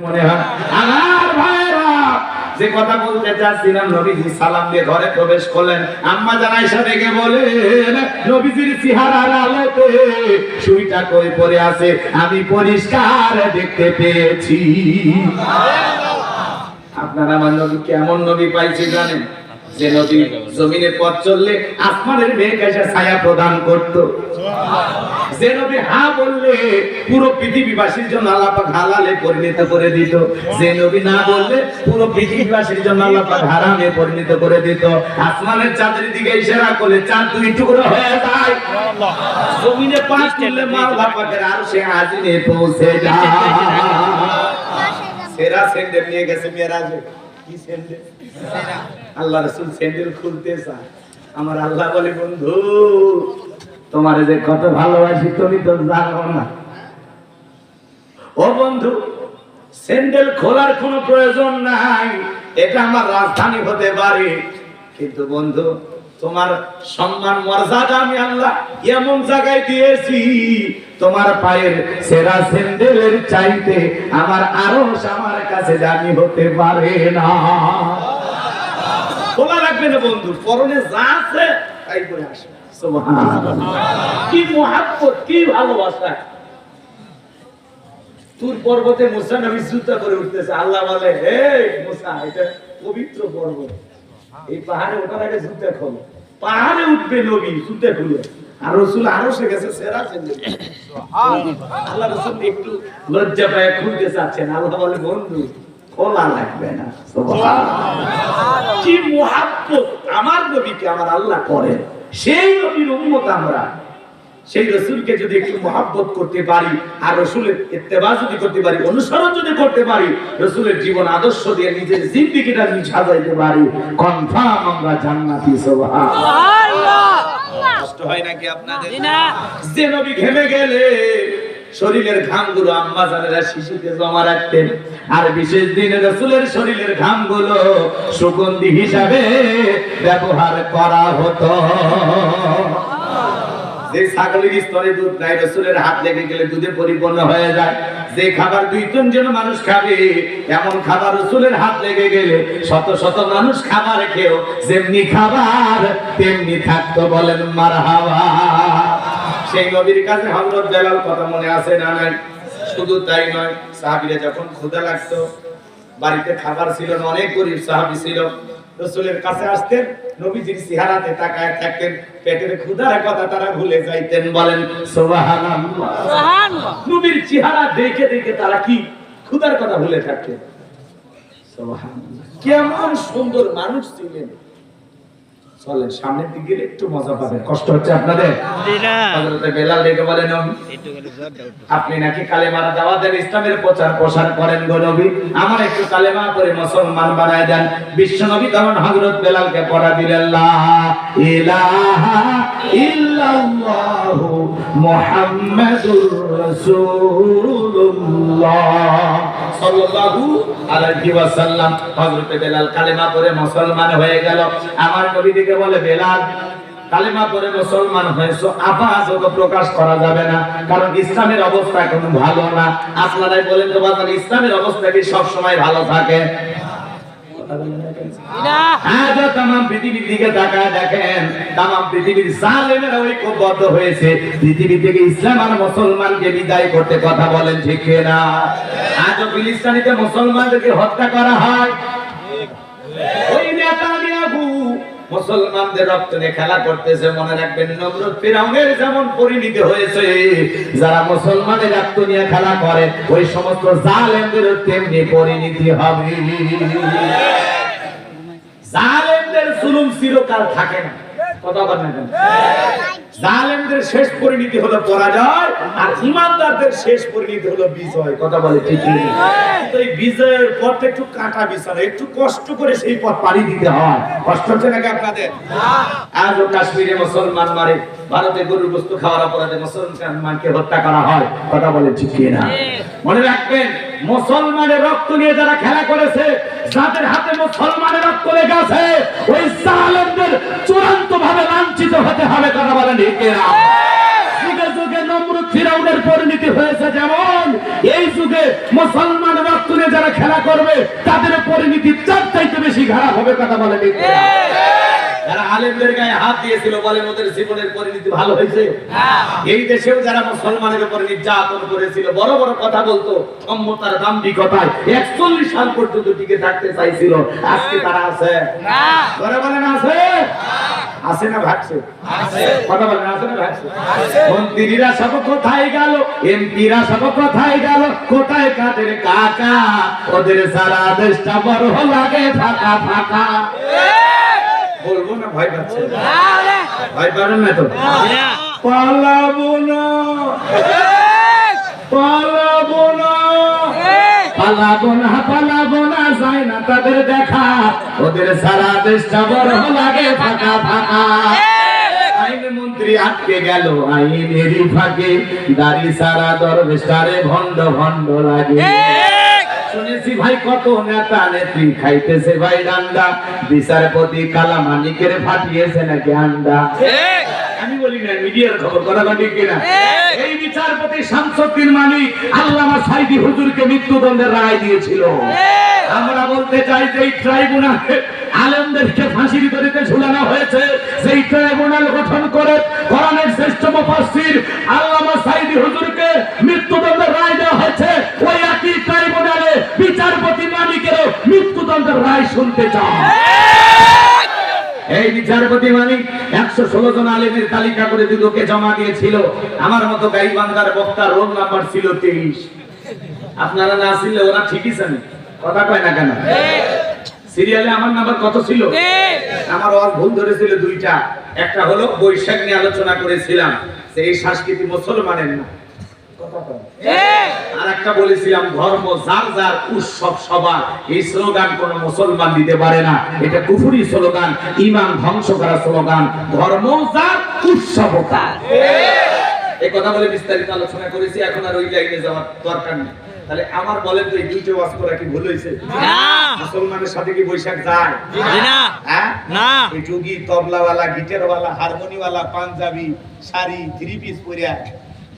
মনে হয় আমার ভাইরা যে কথা বলতে যাচ্ছিলাম, নবীজি সালাম দিয়ে ঘরে প্রবেশ করলেন। আম্মা জান আয়েশা দেখে বলেন, নবীজির চেহারার আলোতে সুইটা কই পড়ে আছে আমি পরিষ্কার দেখতে পেয়েছি। আপনারা আমার নবী কেমন নবী পাইছি জানেন? যে নবী জমিনে পথ চললে আসমানের মেঘ এসে ছায়া প্রদান করত। যে নবী হা বললে পুরো পৃথিবীবাসীর জন্য আল্লাহ পাক হালালে পরিণত করে দিত। যে নবী না বললে পুরো পৃথিবীবাসীর জন্য আল্লাহ পাক হারামে পরিণত করে দিত। আসমানের চাঁদের দিকে ইশারা করলে চাঁদ দুই টুকরো হয়ে যায়। জমিনে পা তুললে আল্লাহ পাকের আরশে আজিমে পৌঁছে যায়। সেরা সেন্ডেল নিয়ে গেছে মেরাজে। কি সেন্ডেল? আল্লাহ রাসূল স্যান্ডেল খুলতে চায়। আমার আল্লাহ বলে, বন্ধু তোমারে যে কত ভালোবাসি তুমি তো জানো না। ও বন্ধু, স্যান্ডেল খোলার কোনো প্রয়োজন নাই, এটা আমার রাজধানী হতে পারে, কিন্তু বন্ধু তোমার সম্মান মর্যাদা আমি আল্লাহ এমন জায়গায় দিয়েছি, তোমার পায়ের সেরা স্যান্ডেলের চাইতে আমার আরশ আমার কাছে দামি হতে পারে না। খোলা লাগবে না বন্ধু, পরনে যা আছে তাই পরে আসবে। সুবহানাল্লাহ, কি মুহাব্বত, কি ভালোবাসা। তুর পর্বতে মুসা নবী জুতা করে উঠতেছে। আল্লাহ বলে, হে মুসা, এটা পবিত্র পর্বত, এই পাহাড়ে ওঠার আগে জুতা খোলো। পাহাড়ে উঠবে নবী, জুতা খুলে। আর রাসূল আরশে গেছে সেরা স্যান্ডেল। আল্লাহ রাসূল একটু লজ্জা পায় খুলতে চাচ্ছেন। আল্লাহ বলে, বন্ধু খোলা লাগবে না। সুবহানাল্লাহ, কি মুহাব্বত আমার নবীকে আমার আল্লাহ করেন। সেই নবীর উম্মত আমরা, সেই রাসূলকে যদি একটু মুহাব্বত করতে পারি আর রাসূলের ইত্তেবা যদি করতে পারি, অনুসরণ যদি করতে পারি, রাসূলের জীবন আদর্শ দিয়ে নিজের জিন্দেগিটা সাজাইতে পারি, কনফার্ম আমরা জান্নাতি। সুবহানাল্লাহ, কষ্ট হয় নাকি আপনাদের? যে নবী ঘেমে গেলে শরীরের ঘামগুলো আম্মা জানেরা শিশুকে জমা রাখতেন, আর বিশেষ দিনে রাসূলের শরীরের ঘামগুলো সুগন্ধি হিসাবে ব্যবহার করা হতো। যে ছাগলের স্তরে দুধ নাই, রাসূলের হাত লেগে গেলে দুধে পরিপূর্ণ হয়ে যায়। যে খাবার 2-3 জন মানুষ খাবে, এমন খাবার রাসূলের হাত লেগে গেলে শত শত মানুষ খাবার খেয়েও যেমনি খাবার তেমনি থাকতো। বলেন মারহাবা। সেই নবীর কাছে হযরত বেলাল কথা মনে আছে না? নাই। শুধু তাই নয়, সাহাবীরা যখন ক্ষুধা লাগতো, বাড়িতে খাবার ছিল না, অনেক গরীব সাহাবী ছিল, রাসূলের কাছে আসতেন, নবীজির চেহারাতে তাকায় থাকতেন, পেটের ক্ষুধার কথা তারা ভুলে যাইতেন। বলেন সুবহানাল্লাহ, সুবহানাল্লাহ। নবীর চেহারা দেখে দেখে তারা কি ক্ষুধার কথা ভুলে থাকতেন। সুবহানাল্লাহ, কেমন সুন্দর মানুষ ছিলেন। চলেন সামনের দিকে গেলে একটু মজা পাবেন। কষ্ট হচ্ছে আপনাদের? হযরত বেলাল ডেকে বলেন, আপনি নাকি কালেমার দাওয়াত দেন, ইসলামের প্রচার প্রসার করেন গো নবী, আমার একটু কালেমা পড়ে মুসলমান বানায় দেন। বিশ্ব নবী তখন হযরত বেলালকে পড়া দিলেন, লা ইলাহা ইল্লাল্লাহু মুহাম্মাদুর রাসূলুল্লাহ সাল্লাল্লাহু আলাইহি ওয়াসাল্লাম। হযরত বেলাল কালেমা পড়ে মুসলমান হয়ে গেল। আমার নবী দিকে বলে, বেলাল কালেমা পড়ে মুসলমান হয়েছো, আপাতত প্রকাশ করা যাবে না, কারণ ইসলামের অবস্থা এখন ভালো না। আপনারাই বলেন তো বাজার, ইসলামের অবস্থা কি সব সময় ভালো থাকে? আজ তামাম পৃথিবীর দিকে তাকায় দেখেন, তামাম পৃথিবীর জালেমেরা ঐক্যবদ্ধ হয়েছে পৃথিবী থেকে ইসলাম আর মুসলমানকে বিদায় করতে। কথা বলেন ঠিক কিনা? আজ ফিলিস্তিনিতে মুসলমানদেরকে হত্যা করা হয়। ওই নেতানিয়াহু মুসলমানদের রক্ত নিয়ে খেলা করতেছে। মনে রাখবেন, নমরুদ ফিরাউনের যেমন পরিণতি হয়েছে, যারা মুসলমানের রক্ত নিয়ে খেলা করে ওই সমস্ত জালেমদের তেমনি পরিণতি হবে। জালেমদের জুলুম চিরকাল থাকে না। কথা বলেন না? জালেমদের শেষ পরিণতি হলো পরাজয়, আর ইমানদারদের শেষ পরিণতি হলো বিজয়। কথা বলে ঠিক কি? তো এই বিজয়ের পথটা একটু কাটা বিছানা, একটু কষ্ট করে সেই পথ পাড়ি দিতে হয়। কষ্ট হচ্ছে নাকি আপনাদের? আজও কাশ্মীরে মুসলমান মারে, ভারতে গরুর গোশত খাওয়ার অপরাধে মুসলমানকে হত্যা করা হয়। কথা বলে ঠিক কি না? মনে রাখবেন, মুসলমানের রক্ত নিয়ে যারা খেলা করেছে, যাদের হাতে মুসলমানের রক্ত লেগে আছে, ওই জালেমদের চূড়ান্ত ভাবে লাঞ্ছিত হতে হবে। কথা বলেন ঠিক কিনা? যুগে যুগে নমরুদ ফিরাউনের পরিণতি হয়েছে যেমন, এই যুগে মুসলমান রক্ত নিয়ে যারা তাদের পরিণতি চার চাইতে বেশি খারাপ হবে। কথা বলে ঠিক না? যারা আলেমদের গায়ে হাত দিয়েছিল বলেন ওদের জীবনের পরিণতি ভালো হয়েছে? এই দেশেও যারা মুসলমানের উপর নির্যাতন করেছিল, বড় বড় কথা বলতো, ক্ষমতার দাম্ভিকতায় 41 সাল পর্যন্ত টিকে থাকতে চাইছিল, আজকে তারা আছে? বলে বলেন আছে? আছে না ভাগছে? কথা বলেন আছে না ভাগছে? মন্ত্রীরা সব কোথায় গেল, এমপিরা সব কোথায় গেল, কোথায় কাদের কাকা, ওদের সারা দেশটা বড় লাগে ফাঁকা ফাঁকা। বলবো না ভয় পাচ্ছে? ভয় পাবেন না তো? পালাবো না, পালাবো না, পালাবো না, পালাবো না, যায় না তাদের দেখা, ওদের সারা দেশটা বড় লাগে ফাঁকা ফাঁকা। আইন মন্ত্রী আটকে গেল আইনেরই ফাঁকে, দাড়ি সারা দরবেশটারে ভণ্ড ভণ্ড লাগে। শুনেছি ভাই কত নেতা নেত্রী খাইতেছে ভাই ডান্ডা, বিচারপতি কালামানিকের ফাটিয়েছে নাকি আন্ডা। আমি বলি না, মিডিয়ার খবর, কথা ঠিক কিনা? এই বিচারপতি শামসুদ্দিন মানিক আল্লামা সাইদি হুজুরকে মৃত্যুদণ্ডের রায় দিয়েছিল। আমরা বলতে চাই যে এই ট্রাইব্যুনালে আলেমদেরকে ফাঁসির দড়িতে ঝুলানো হয়েছে, সেই ট্রাইব্যুনাল গঠন করে কোরআনের শ্রেষ্ঠ মুফাসসির আল্লামা সাইদি হুজুরকে মৃত্যুদণ্ডের রায় দেওয়া হয়েছে। ওই একই ট্রাইব্যুনালে বিচারপতি মানিকেরও মৃত্যুদণ্ডের রায় শুনতে চান। এই বিচারপতি মানিক 116 জন আলেমের তালিকা করে দুদকে জমা দিয়েছিল। আমার মতো গাইবান্ধার বক্তার রোল নাম্বার ছিল 23। আপনারা না ছিল, ওরা ঠিকই জানে, কথা কয় না কেন? সিরিয়ালে আমার নাম্বার কত ছিল? আমার ওয়াজ ভুল ধরেছিল দুইটা। একটা হলো বৈশাখ নিয়ে আলোচনা করেছিলাম, সেই সংস্কৃতি মুসলমানের না, আর একটা বলেছিলাম ধর্ম যার যার উৎসব সবার। এই স্লোগান কোন মুসলমান দিতে পারে না, এটা কুফরি স্লোগান, ঈমান ধ্বংস করা স্লোগান। ধর্ম যার উৎসব তার, এই কথা বলে বিস্তারিত আলোচনা করেছি, এখন আর ওই লাইনে যাওয়ার দরকার নেই। তাহলে আমার বলেন তো এই দুইটা ওয়াজ করা কি ভুল হয়েছে? না। মুসলমানের সাথে কি বৈশাখ যায়? না। হ্যাঁ না। এই যোগী তবলাওয়ালা, গিটারওয়ালা, হারমোনিওয়ালা, পাঞ্জাবি শাড়ি, থ্রি পিস পরিয়া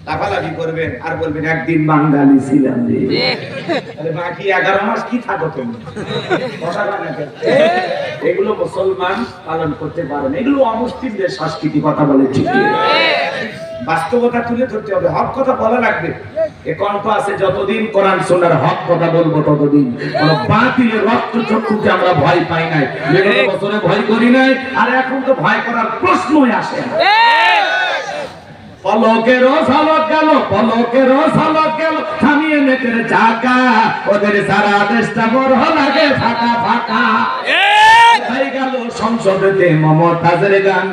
লাফালাফি করবেন আর বলবেন একদিন বাঙালি ছিলাম রে। তাহলে বাকি 11 মাস কি থাকো তুমি? কথা বলেন না কেন? এগুলো মুসলমান পালন করতে পারে না, এগুলো অমুসলিমদের সংস্কৃতি। কথা বলে ঠিক, বাস্তবতা তুলে ধরতে হবে, হক কথা বলা লাগবে। এ কণ্ঠ আছে যতদিন কোরআন সুন্নাহর হক কথা বলবো ততদিন। কোন বাতিলের রক্ত চক্ষুকে আমরা ভয় পাই নাই, বিগত বছরে ভয় করি নাই, আর এখন তো ভয় করার প্রশ্নই আসে না। পলকেরও ঝলক গেল, পলকেরও ঝলক গেল, থামিয়ে নেটের চাকা, ওদের সারা দেশটা বড় লাগে ফাঁকা ফাঁকা। কোথায় গেল সংসদেতে মমতাজের গান,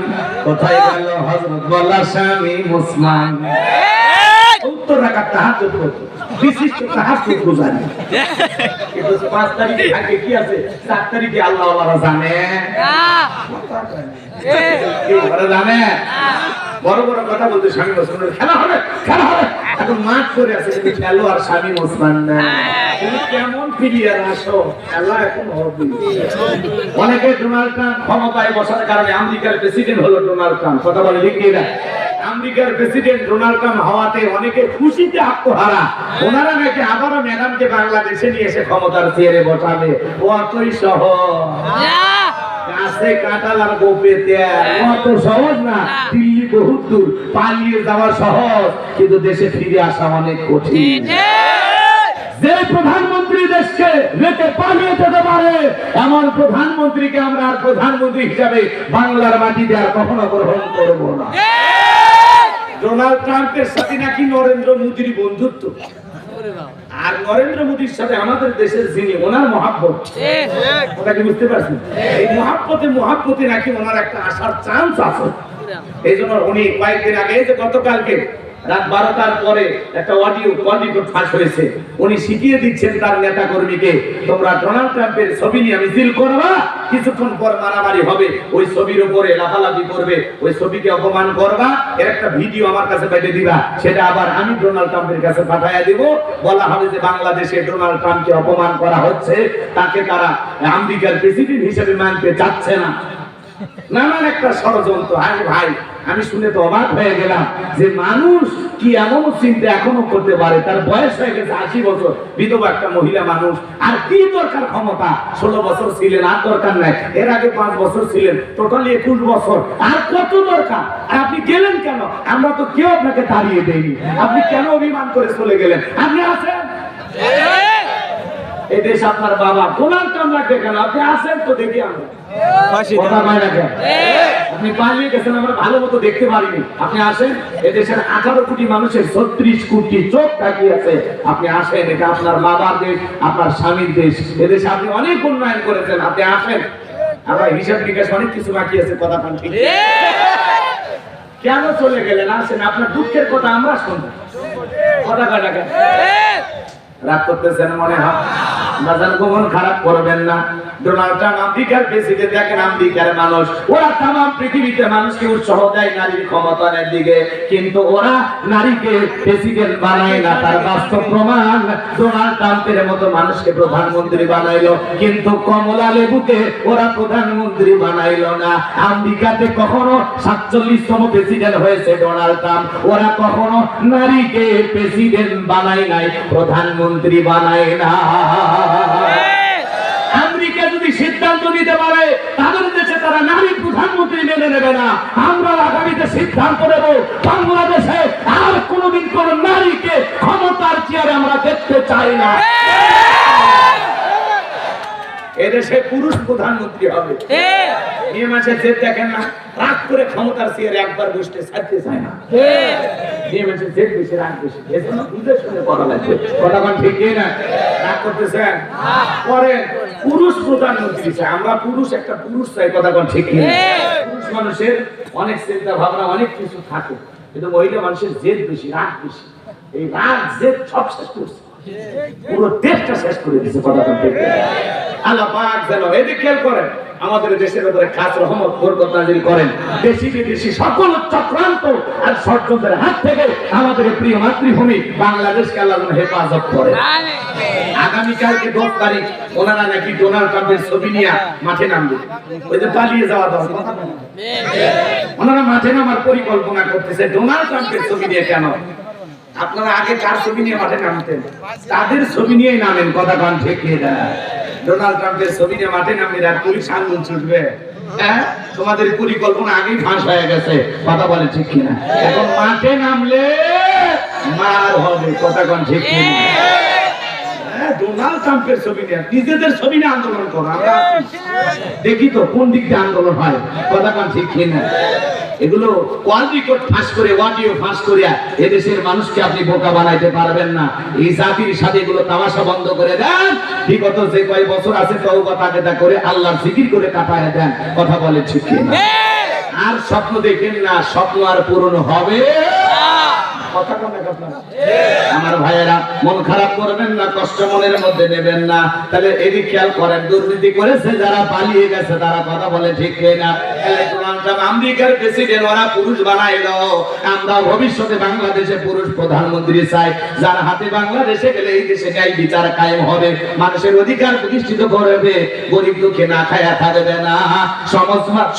কোথায় গেল হযরত বলা স্বামী মুসলমান। উত্তর রাখার তাহাজ্জুদ করত, বিশিষ্ট তাহাজ্জুদ গুজারি। কিন্তু 5 তারিখে আগে কি আছে, 4 তারিখে আল্লাহ ওয়ালা জানে না, কি ওরা জানে? বড় বড় কথা বলতে স্বামী মুসলমান, খেলা হবে খেলা হবে, এখন মাঠ করে আছে কিন্তু খেলো আর স্বামী মুসলমান না। তুমি কেমন প্লেয়ার আসো, খেলা এখন হবে। অনেকে ডোনাল্ড ট্রাম্প ক্ষমতায় বসার কারণে আমেরিকার প্রেসিডেন্ট হলো ডোনাল্ড ট্রাম্প, কথা বলে ঠিক না? আমেরিকার প্রেসিডেন্ট ডোনাল্ড ট্রাম্প হওয়াতে অনেকে খুশিতে আত্মহারা। ওনারা নাকি আবারও ম্যাডামকে বাংলাদেশে নিয়ে এসে ক্ষমতার চেয়ারে বসাবে, ও অতই সহজ। গাছে কাঁঠাল আর গোপে তেল, অত সহজ না। দিল্লি বহুত দূর, পালিয়ে যাওয়া সহজ, কিন্তু দেশে ফিরে আসা অনেক কঠিন। যে প্রধানমন্ত্রী দেশকে রেখে পালিয়ে যেতে পারে, এমন প্রধানমন্ত্রীকে আমরা আর প্রধানমন্ত্রী হিসাবে বাংলার মাটিতে আর কখনো গ্রহণ করব না। ডোনাল্ড ট্রাম্পের সাথে নাকি নরেন্দ্র মোদীর বন্ধুত্ব, আর নরেন্দ্র মোদীর সাথে আমাদের দেশের যিনি, ওনার মহাব্বত। ওটা কি বুঝতে পারছেন? এই মহাব্বতে নাকি ওনার একটা আসার চান্স আছে। এই জন্য উনি কয়েকদিন আগে, যে গতকালকে রাত 12টার পরে একটা অডিও ফাঁস হয়েছে, উনি শিখিয়ে দিচ্ছেন তার নেতা কর্মীকে, তোমরা ডোনাল্ড ট্রাম্পের ছবি নিয়ে মিছিল করবা, কিছুক্ষণ পর মারামারি হবে, ওই ছবির উপরে লাফালাফি করবে, ওই ছবিকে অপমান করবা, এর একটা ভিডিও আমার কাছে পাঠিয়ে দিবা, সেটা আবার আমি ডোনাল্ড ট্রাম্পের কাছে পাঠিয়ে দিব। বলা হবে যে বাংলাদেশে ডোনাল্ড ট্রাম্পকে অপমান করা হচ্ছে, তাকে তারা আমেরিকার প্রেসিডেন্ট হিসেবে মানতে চাচ্ছে না। নানান একটা ষড়যন্ত্র। আরে ভাই, আমি শুনে তো অবাক হয়ে গেলাম যে মানুষ কি এমন চিন্তা এখনো করতে পারে। তার বয়স হয়ে গেছে 80 বছর, বিধবা একটা মহিলা মানুষ, আর কি দরকার ক্ষমতা? 16 বছর ছিলেন, আর দরকার নাই। এর আগে 5 বছর ছিলেন, টোটালি 21 বছর। আর কত দরকার? আর আপনি গেলেন কেন? আমরা তো কেউ আপনাকে তাড়িয়ে দেয়নি। আপনি কেন অভিমান করে চলে গেলেন? আপনি আছেন, এই দেশ আপনার বাবা, কোনার কাম লাগবে কেন? আপনি আসেন তো দেখি আমরা। কথা কয় না কেন? আপনি পালিয়ে গেছেন, আমরা ভালো মতো দেখতে পারিনি। আপনি আসেন, এদেশের 18 কোটি মানুষের 36 কোটি চোখ তাকিয়ে আছে। আপনি আসেন, এটা আপনার বাবার দেশ, আপনার স্বামীর দেশ। এদেশে আপনি অনেক উন্নয়ন করেছেন। আপনি আসেন, আমরা হিসাব নিকাশ অনেক কিছু বাকি আছে। কথা পান ঠিক? কেন চলে গেলেন? আসেন, আপনার দুঃখের কথা আমরা শুনবো। কথা কয় না কেন? রাগ করতেছেন মনে হয়? বাজার গোমন খারাপ করবেন না। ডোনাল্ড ট্রাম্প আমেরিকার প্রেসিডেন্ট, দেখেন আমেরিকার মানুষ, ওরা তাম পৃথিবীতে মানুষকে উৎসাহ দেয় নারীর ক্ষমতায়নের দিকে, কিন্তু ওরা নারীকে প্রেসিডেন্ট বানায় না। তার বাস্তব প্রমাণ, ডোনাল্ড ট্রাম্পের মতো মানুষকে প্রধানমন্ত্রী বানাইলো, কিন্তু কমলা লেবুকে ওরা প্রধানমন্ত্রী বানাইলো না। আমেরিকাতে কখনো 47তম প্রেসিডেন্ট হয়েছে ডোনাল্ড ট্রাম্প, ওরা কখনো নারীকে প্রেসিডেন্ট বানায় নাই, প্রধানমন্ত্রী বানায় না। আমেরিকা যদি সিদ্ধান্ত নিতে পারে তাদের দেশে তারা নারী প্রধানমন্ত্রী মেনে নেবে না। আমরা আগামীতে সিদ্ধান্ত নেব, বাংলাদেশে আর কোনোদিন কোন নারীকে ক্ষমতার চেয়ারে আমরা দেখতে চাই না। এদেশে পুরুষ প্রধানমন্ত্রী হবে। মে মাসে যে দেখেন না, রাগ করে ক্ষমতার চেয়ারে একবার বসতে ছাড়তে চায় না। মে মাসে যে বেশি রাগ বেশি, এজন্য বুঝে শুনে করা লাগবে। কথা বল ঠিক না? রাগ করতেছেন করেন, পুরুষ প্রধানমন্ত্রী চাই আমরা, পুরুষ একটা পুরুষ চাই। কথা বল ঠিক না? পুরুষ মানুষের অনেক চিন্তা ভাবনা, অনেক কিছু থাকে, কিন্তু মহিলা মানুষের জেদ বেশি, রাগ বেশি। এই রাগ জেদ সব শেষ করছে, পুরো দেশটা শেষ করে দিয়েছে। কথা বলতে আল্লাহ পাক যেন এদিকে খেয়াল করেন, আমাদের দেশের উপরে খাস রহমত বরকত নাযিল করেন। দেশি বিদেশি সকল চক্রান্ত আর ষড়যন্ত্রের হাত থেকে আমাদের প্রিয় মাতৃভূমি বাংলাদেশকে আল্লাহ হেফাজত করে। আগামীকালকে 10 তারিখ ওনারা নাকি ডোনাল্ড ট্রাম্পের ছবি নিয়ে মাঠে নামবে। ওই যে পালিয়ে যাওয়া দল, ওনারা মাঠে নামার পরিকল্পনা করতেছে ডোনাল্ড ট্রাম্পের ছবি নিয়ে। কেন? আপনারা আগে কার ছবি নিয়ে মাঠে নামতেন? তাদের ছবি নিয়েই নামেন। কথা কান ঠিক না? ডোনাল্ড ট্রাম্পের ছবি নিয়ে মাঠে নামলে আর পুলিশ আঙুল ছুটবে। হ্যাঁ, তোমাদের পরিকল্পনা আগেই ফাঁস হয়ে গেছে। কথা বলে ঠিক কিনা? এখন মাঠে নামলে মার হবে। কথা কান ঠিক কিনা? ডোনাল্ড ট্রাম্পের ছবি নিয়ে নিজেদের ছবি নিয়ে আন্দোলন করো। আমরা দেখি তো কোন দিক দিয়ে আন্দোলন হয়। কথা কান ঠিক কিনা? এগুলো ওয়ার্ল্ড রেকর্ড ফাঁস করে, অডিও ফাঁস করিয়া এদেশের মানুষকে আপনি বোকা বানাইতে পারবেন না। এই জাতির সাথে এগুলো তামাশা বন্ধ করে দেন। বিগত যে কয় বছর আছে তওবা তাকেদা করে আল্লাহর জিকির করে কাটায় দেন। কথা বলে ঠিক কিনা? আর স্বপ্ন দেখেন না, স্বপ্ন আর পূরণ হবে। আমার ভাইয়েরা, মন খারাপ করবেন না, কষ্ট মনের মধ্যে নেবেন না। তাহলে এদিকে খেয়াল করেন, দুর্নীতি করেছে যারা, পালিয়ে গেছে তারা। কথা বলে ঠিক না? আমেরিকার প্রেসিডেন্ট ওরা পুরুষ বানাইলো, আমরা ভবিষ্যতে বাংলাদেশে পুরুষ প্রধানমন্ত্রী চাই, যার হাতে বাংলাদেশে গেলে এই দেশে ন্যায় বিচার কায়েম হবে, মানুষের অধিকার প্রতিষ্ঠিত করবে, গরিব দুঃখে না খায়া থাকবে না,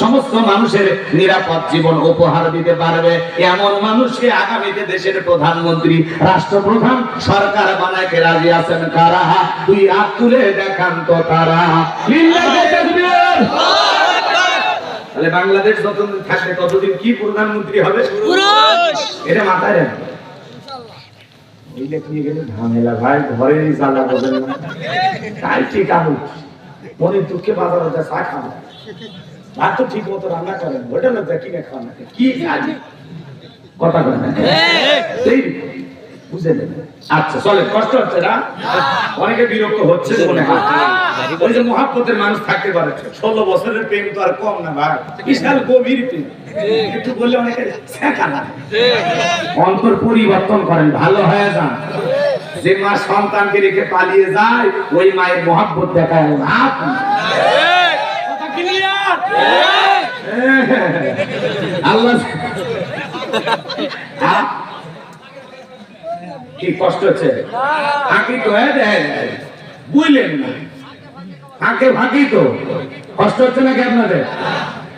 সমস্ত মানুষের নিরাপদ জীবন উপহার দিতে পারবে। এমন মানুষকে আগামীতে দেশের প্রধানমন্ত্রী, রাষ্ট্রপ্রধান, সরকার বানাইতে রাজি আছেন কারা? দুই হাত তুলে দেখান তো তারা। তাহলে বাংলাদেশ যতদিন থাকবে ততদিন কি প্রধানমন্ত্রী হবে? এটা মাথায় রাখবে। নিয়ে গেলে ঝামেলা ভাই, ঘরে জ্বালা করবেন না। তাই ঠিক আমি মনের দুঃখে বাজার হতে চা খান, ভাত তো ঠিক মতো রান্না করেন, হোটেলে কিনে খান, কি খালি কথা বলেন। বুঝে নেবেন। আচ্ছা চলে, কষ্ট হচ্ছে না? অনেকে বিরক্ত হচ্ছে মনে হয়। ওই যে মহাব্বতের মানুষ থাকতে পারে, 16 বছরের প্রেম তো আর কম না ভাই, বিশাল গভীর প্রেম। একটু বললে অনেকে শেখা না। অন্তর পরিবর্তন করেন, ভালো হয়ে যান। যে মা সন্তানকে রেখে পালিয়ে যায়, ওই মায়ের মহাব্বত দেখায় না। আল্লাহ কি কষ্ট হচ্ছে? ফাঁকি তো বুঝলেন না, ফাঁকে ফাঁকি তো কষ্ট হচ্ছে নাকি আপনাদের?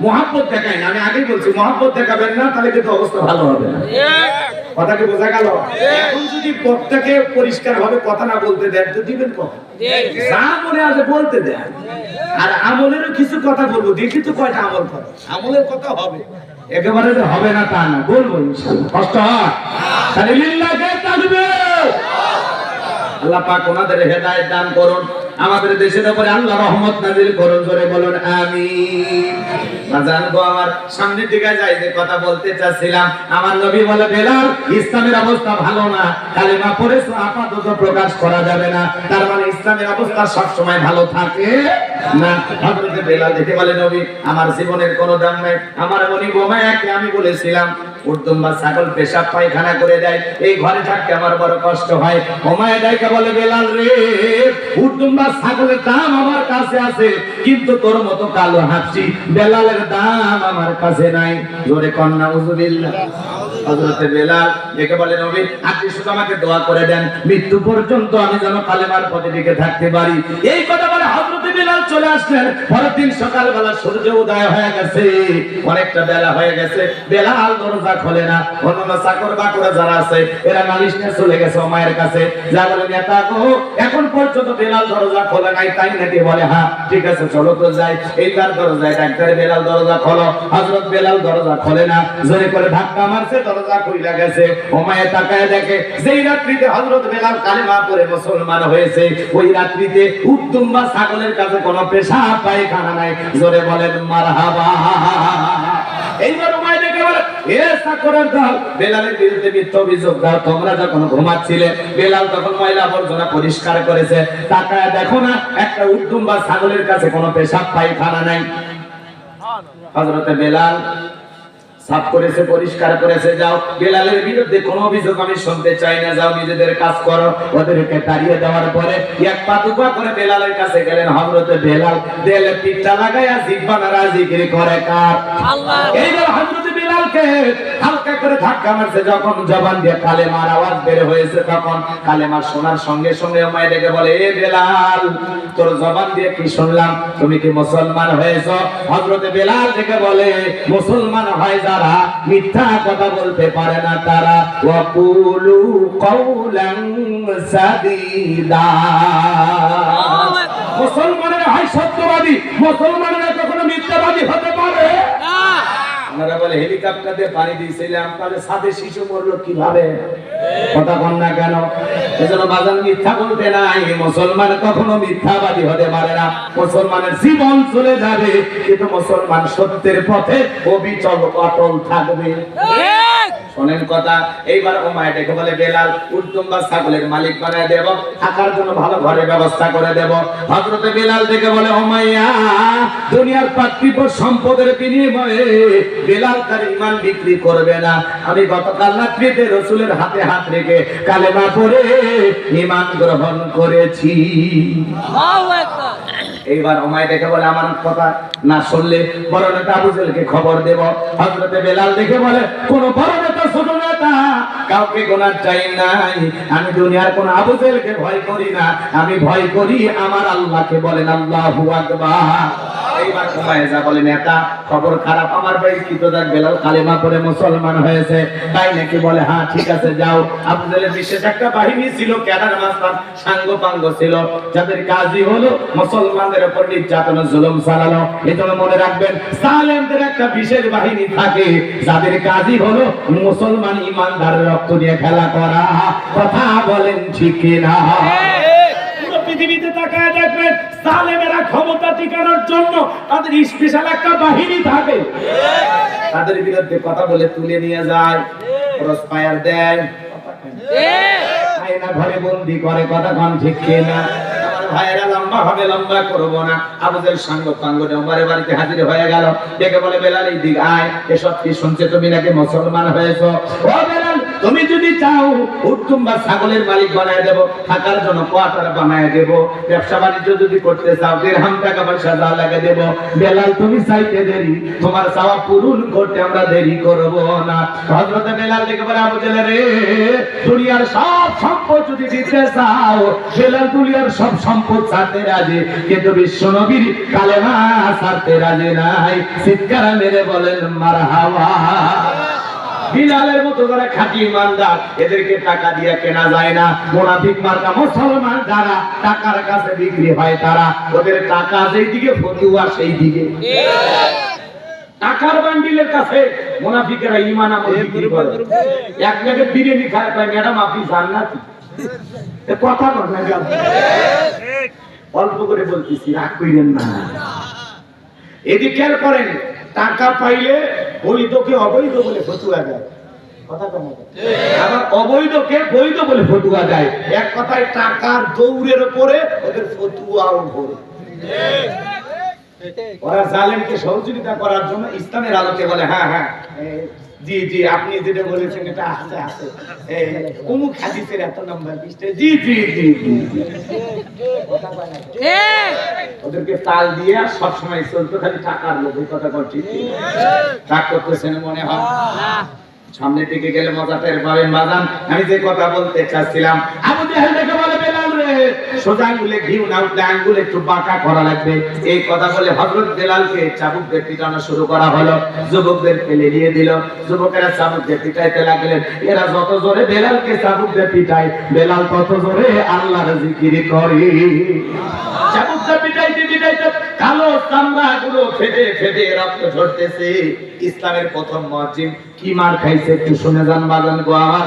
মহব্বত দেখাই না, আমি আগেই বলছি মহব্বত দেখাবেন না, তাহলে কিন্তু অবস্থা ভালো হবে না। কথা কি বোঝা গেল? এখন যদি পথটাকে পরিষ্কার ভাবে কথা না বলতে দেন তো দিবেন কথা, যা মনে আছে বলতে দেন। আর আমলেরও কিছু কথা বলবো, দেখি তো কয়টা আমল কথা, আমলের কথা হবে, একেবারে যে হবে না তা না, বলবো ইনশাআল্লাহ। কষ্ট হয় তাহলে লিল্লাহে তাকবীর। আল্লাহ পাক ওনাদের হেদায়েত দান করুন, আমাদের দেশের উপরে আল্লাহ রহমত নাযিল করুন, জোরে বলুন আমিন। বাজান গো, আমার সামনে দিকে যাই যে কথা বলতে চাচ্ছিলাম, আমার নবী বলে বেলাল ইসলামের অবস্থা ভালো না, কালেমা পড়েছো আপাতত প্রকাশ করা যাবে না, তার মানে ইসলামের অবস্থা সব সময় ভালো থাকে না। হযরত বেলাল দেখে বলে নবী আমার জীবনের কোনো দাম নাই, আমার মনি বোমায়াকে আমি বলেছিলাম উর্দুম বা ছাগল পেশাব পায়খানা করে দেয়, এই ঘরে থাকতে আমার বড় কষ্ট হয়। ওমায়া ডাইকা বলে বেলাল রে, উর্দুম বা ছাগলের দাম আমার কাছে আছে, কিন্তু তোর মতো কালো হাঁচি বেলালের দাম আমার কাছে নাই। জোরে কন্যা উযুবিল্লাহ। হযরত বেলাল ডেকে বলে নবী আপনি শুধু আমাকে দোয়া করে দেন, মৃত্যু পর্যন্ত আমি যেন কালেমার পথে টিকে থাকতে পারি। এই কথা বলে হযরত বেলাল চলে আসলেন। পরের দিন সকালবেলা সূর্য উদয় হয়ে গেছে, অনেকটা বেলা হয়ে গেছে, বেলাল দরজা খোলে না। অন্যান্য চাকর বাকরা যারা আছে এরা নালিশ নিয়ে চলে গেছে ওমায়ের কাছে, যা বলে নেতা গো এখন পর্যন্ত বেলাল দরজা খোলে নাই, তাই নাকি? বলে হ্যাঁ ঠিক আছে চলো তো যাই। এইবার দরজায় ডাক্তার বেলাল দরজা খোলো, হযরত বেলাল দরজা খোলে না, জোরে করে ধাক্কা মারছে, দরজা খুইলা গেছে। ওমায়ে তাকায় দেখে যেই রাত্রিতে হযরত বেলাল কালেমা পড়ে মুসলমান হয়েছে, ওই রাত্রিতে উদ্দুম বা ছাগলের কাছে কোনো পেশাব পায়খানা নাই। জোরে বলেন মারহাবা। এইবার ওমায়ে দেখে বলে এ চাকরের দল, বেলালের বিরুদ্ধে মিথ্যা অভিযোগ দাও। তোমরা যখন ঘুমাচ্ছিলে বেলাল তখন ময়লা আবর্জনা পরিষ্কার করেছে, তাকায় দেখো না একটা উদ্দুম বা ছাগলের কাছে কোনো পেশাব পায়খানা নাই। হযরত বেলাল সাফ করেছে, পরিষ্কার করেছে, যাও বেলালের বিরুদ্ধে কোনো অভিযোগ আমি শুনতে চাই না, যাও নিজেদের কাজ করো। ওদেরকে তাড়িয়ে দেওয়ার পরে এক পা দুপা করে বেলালের কাছে গেলেন। হযরত বেলাল দেলে পিঠটা লাগাইয়া জিহ্বা নাড়া জিকির করে কার? আল্লাহ। এইবার হযরত বেলালকে হালকা করে ধাক্কা মারছে, যখন জবান দিয়ে কালেমার আওয়াজ বের হয়েছে, তখন কালেমা শোনার সঙ্গে সঙ্গে ওমায়ে ডেকে বলে এ বেলাল তোর জবান দিয়ে কি শুনলাম, তুমি কি মুসলমান হয়েছো? হযরত বেলাল ডেকে বলে মুসলমান হয় যারা মিথ্যা কথা বলতে পারে না তারা, ওয়াকুলু কওলান সাদীদা। মুসলমানেরা হয় সত্যবাদী, মুসলমানেরা কখনো মিথ্যাবাদী হতে পারে না। আপনারা বলে হেলিকপ্টার দিয়ে পানি দিয়েছিলাম, তাহলে সাথে শিশু মরলো কিভাবে? কথা বল না কেন? এজন্য বাজান মিথ্যা বলতে নাই, মুসলমান কখনো মিথ্যাবাদী হতে পারে না। মুসলমানের জীবন চলে যাবে, কিন্তু মুসলমান সত্যের পথে অবিচল অটল থাকবে। শোনেন কথা, এইবার ওমায়ে ডেকে বলে বেলাল উদ্দুম বা ছাগলের মালিক বানায় দেব, থাকার জন্য ভালো ঘরের ব্যবস্থা করে দেব। হযরত বেলাল ডেকে বলে ওমাইয়া দুনিয়ার পার্থিব সম্পদের বিনিময়ে বেলাল তার ঈমান বিক্রি করবে না। আমি গতকাল রাত্রিতে রাসূলের হাতে হাত রেখে কালেমা পড়ে ঈমান গ্রহণ করেছি। আল্লাহু আকবার। এইবার ওমায়ে ডেকে বলে আমার কথা না শুনলে বড় নেতা আবু জেহেলকে খবর দেব। হযরত বেলাল দেখে বলে কোন বড় নেতা ছোট নেতা কাউকে গোনার চাই নাই, আমি দুনিয়ার কোন আবু জেহেলকে ভয় করি না, আমি ভয় করি আমার আল্লাহকে। বলেন আল্লাহু আকবার। এইবার ওমায়ে যা বলে নেতা খবর খারাপ, আমার ভাই কিতদার বেলাল কালেমা পড়ে মুসলমান হয়েছে, তাই নাকি? বলে হ্যাঁ ঠিক আছে যাও। আবু জেহেলের বিশেষ একটা বাহিনী ছিল, ক্যাডার মাস্টার সাঙ্গ পাঙ্গ ছিল, যাদের কাজই হলো মুসলমানদের উপর নির্যাতন জুলুম চালানো। এজন্য মনে রাখবেন জালেমদের একটা বিশেষ বাহিনী থাকে, যাদের কাজই হলো মুসলমান ইমানদারের রক্ত নিয়ে খেলা করা। কথা বলেন ঠিক কিনা? পুরো পৃথিবীতে তাকায় দেখবেন জালেমেরা ক্ষমতা টিকানোর জন্য তাদের স্পেশাল একটা বাহিনী থাকে, তাদের বিরুদ্ধে কথা বলে তুলে নিয়ে যায়, ক্রস ফায়ার দেয়, আয়না ঘরে বন্দি করে। কথা কন ঠিক কিনা? ভাইয়েরা লম্বা হবে, লম্বা করব না। আবু জেহেল সাঙ্গ পাঙ্গ ওমরের বাড়িতে হাজির হয়ে গেল, ডেকে বলে বেলাল এই দিক আয়, এসব কি শুনছে তুমি নাকি মুসলমান হয়েছো? ও বেলাল তুমি যদি চাও উত্তম বা ছাগলের মালিক বানায় দেব, থাকার জন্য কোয়ার্টার বানায় দেব, ব্যবসা বাণিজ্য যদি করতে চাও দিরহাম টাকা পয়সা যা লাগে দেব। বেলাল তুমি চাইতে দেরি, তোমার চাওয়া পূরণ করতে আমরা দেরি করব না। হযরত বেলাল দেখে বলে, আবু জেহেল রে, দুনিয়ার সব সম্পদ যদি দিতে চাও, বেলাল দুনিয়ার সব সম্পদ ছাড়তে রাজি, কিন্তু বিশ্ব নবীর কালেমা ছাড়তে রাজি নাই। চিৎকার মেরে বলেন মারহাবা। বিলালের মতো যারা খাঁটি ইমানদার, এদেরকে টাকা দিয়ে কেনা যায় না। মুনাফিক মার্কা মুসলমান যারা টাকার কাছে বিক্রি হয়, তারা ওদের টাকা যেই দিকে ফতুয়া সেই দিকে। টাকার বান্ডিলের কাছে মুনাফিকেরা ঈমান আমল বিক্রি করে। এক জায়গায় বিরিয়ানি খায়, কয় ম্যাডাম আপনি জান্নাতি। এ কথা বল না, অল্প করে বলতেছি, রাগ কইরেন না। এদিকে খেয়াল করেন, টাকা পাইলে বৈধকে অবৈধ বলে ফতুয়া দেয়। কথা কেমন? আবার অবৈধকে বৈধ বলে ফতুয়া দেয়। এক কথায় টাকার দৌড়ের উপরে ওদের ফতুয়াও ঘোরে। ওরা জালেমকে সহযোগিতা করার জন্য ইসলামের আলোকে বলে, হ্যাঁ হ্যাঁ জি জি আপনি যেটা বলেছেন এটা আছে আছে, অমুক হাদিসের এত নাম্বার লিস্টে, জি জি জি জি। ওদেরকে তাল দিয়ে সব সময় চলতো খালি টাকার লোভে। কথা বল ঠিক রাগ করতেছেন মনে হয়? সামনে দিকে গেলে মজা টের পাবেন বাজান। আমি যে কথা বলতে চাচ্ছিলাম, আবু জেহেল দেখে বলে, বেলাল রে, সোজা আঙ্গুলে ঘিউ না উঠলে আঙ্গুল একটু বাঁকা করা লাগবে। এই কথা বলে হযরত বেলালকে চাবুক দিয়ে পিটানো শুরু করা হলো। যুবকদের ফেলে দিয়ে দিল, যুবকেরা চাবুক দিয়ে পিটাইতে লাগলেন। এরা যত জোরে বেলালকে চাবুক দিয়ে পিটায়, বেলাল তত জোরে আল্লাহর জিকির করে। চাবুক দিয়ে পিটাইতে পিটাইতে কালো চামড়াগুলো ফেটে ফেটে রক্ত ঝরতেছে। ইসলামের প্রথম মুয়াজ্জিন কি মার খাইছে একটু শুনে যান বাজান গো আমার।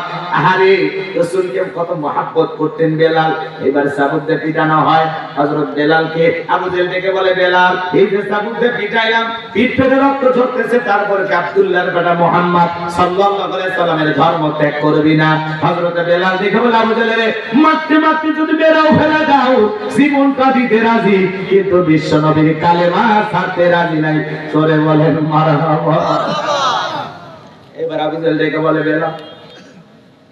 আরে রাসূলকে কত মহব্বত করতেন বেলাল। এবার চাবুক দিয়ে পিটানো হয় হযরত বেলালকে। আবু জেহেল ডেকে বলে, বেলাল এই যে চাবুক দিয়ে পিটাইলাম, পিঠ ফেটে রক্ত ঝরতেছে, তারপরে কি আব্দুল্লাহর বেটা মুহাম্মদ সাল্লাল্লাহু আলাইহি সাল্লামের ধর্ম ত্যাগ করবি না? হযরত বেলাল দেখে বলে, আবু জেহেল মারতে মারতে যদি বেরাও ফেলে দাও, জীবনটা দিতে রাজি, কিন্তু বিশ্ব নবীর কালেমা ছাড়তে রাজি নাই। সরে বলেন মারহাবা। এবার আবু জেহেল ডেকে বলে, বেলাল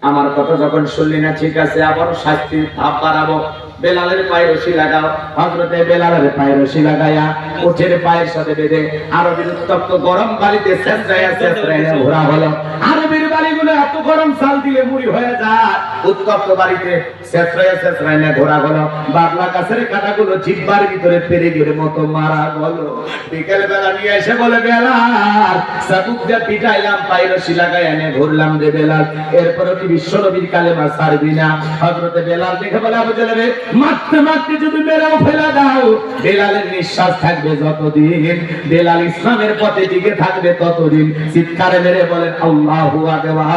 আমার কথা যখন শুনলি না, ঠিক আছে, আবার শাস্তির ধাপ বাড়াবো। বেলালের পায়ে রশি লাগাও। হযরতে বেলালের পায়ে রশি লাগায়া উঠের পায়ের সাথে বেঁধে আরবির উত্তপ্ত গরম বাড়িতে ছেঁচড়াইয়া ছেঁচড়াইয়া ঘোরা হলো। আরবির বাড়িগুলো এত গরম চাল দিলে মুড়ি হয়ে যায়। উত্তপ্ত বাড়িতে ছেঁচড়াইয়া ছেঁচড়াইয়া ঘোরা হলো। বাবলা গাছের কাঁটাগুলো জিহ্বার ভিতরে পেরেকের মতো মারা হলো। বিকেল বেলা নিয়ে এসে বলে, বেলাল চাবুক দিয়ে পিটাইলাম, পায়ে রশি লাগাইয়া এনে ঘুরলাম রে বেলাল, এরপরে কি বিশ্ব নবীর কালেমা ছাড়বি না? হযরতে বেলাল দেখে বলে, আবু জেহেল মারতে মারতে যদি মেরেও ফেলে দাও, বেলালের নিঃশ্বাস থাকবে যতদিন, বেলাল ইসলামের পথে টিকে থাকবে ততদিন। চিৎকারে মেরে বলেন আল্লাহু আকবার।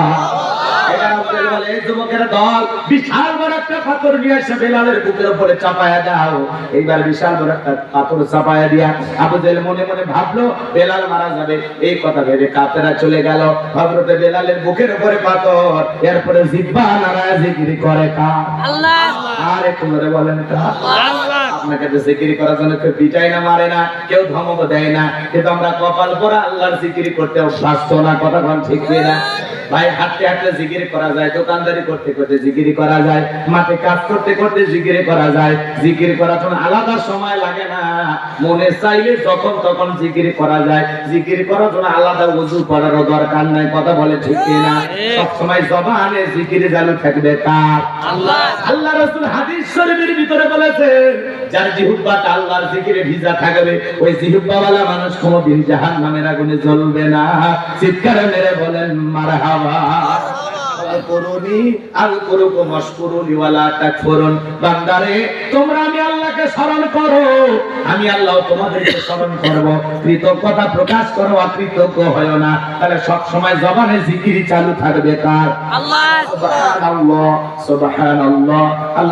যুবকেরা দল বিশাল বড় একটা পাথর নিয়ে এসে বেলালের বুকের উপরে চাপায়া দাও। এইবার বিশাল বড় একটা পাথর চাপায়া দিয়া আবু জেহেল মনে মনে ভাবলো বেলাল মারা যাবে। এই কথা ভেবে কাফেররা চলে গেল। হযরতে বেলালের বুকের উপরে পাথর, এরপরে জিহ্বা নাড়ায় জিকির করে কার? আল্লাহ। আর একটু ধরে বলেন কার? আল্লাহ। আপনাকে তো জিকির করার জন্য কেউ পিটায় না, মারে না, কেউ ধমক দেয় না, কিন্তু আমরা কপাল পরা আল্লাহর জিকির করতে অভ্যস্ত না। কথা বল ঠিক না ভাই? হাঁটতে হাঁটতে জিকির করা যায়, দোকানদারি করতে করতে জিকির করা যায়, মাঠে কাজ করতে করতে জিকির করা যায়। জিকির করার জন্য আলাদা সময় লাগে না, মনে চাইলে যখন তখন জিকির করা যায়। জিকির করার জন্য আলাদা ওযু করারও দরকার নাই। কথা বলে ঠিক না? সব সময় জবানে জিকির চালু থাকবে কার? আল্লাহ। আল্লাহ রাসূল হাদিস শরীফের ভিতরে বলেছেন, যার জিহ্বাটা আল্লাহর জিকিরে ভিজা থাকবে, ওই জিহ্বাওয়ালা মানুষ কোনদিন জাহান্নামের আগুনে জ্বলবে না। চিৎকারে মেরে বলেন মারহাবা। বান্দারে তোমরা আমি আল্লাহকে স্মরণ করো, আমি আল্লাহ তোমাদেরকে স্মরণ করব। কৃতজ্ঞতা প্রকাশ করো, অকৃতজ্ঞ হয় না। তাহলে সব সময় জবানে জিকির চালু থাকবে কার? আল্লাহ। সুবহানাল্লাহ সুবহানাল্লাহ।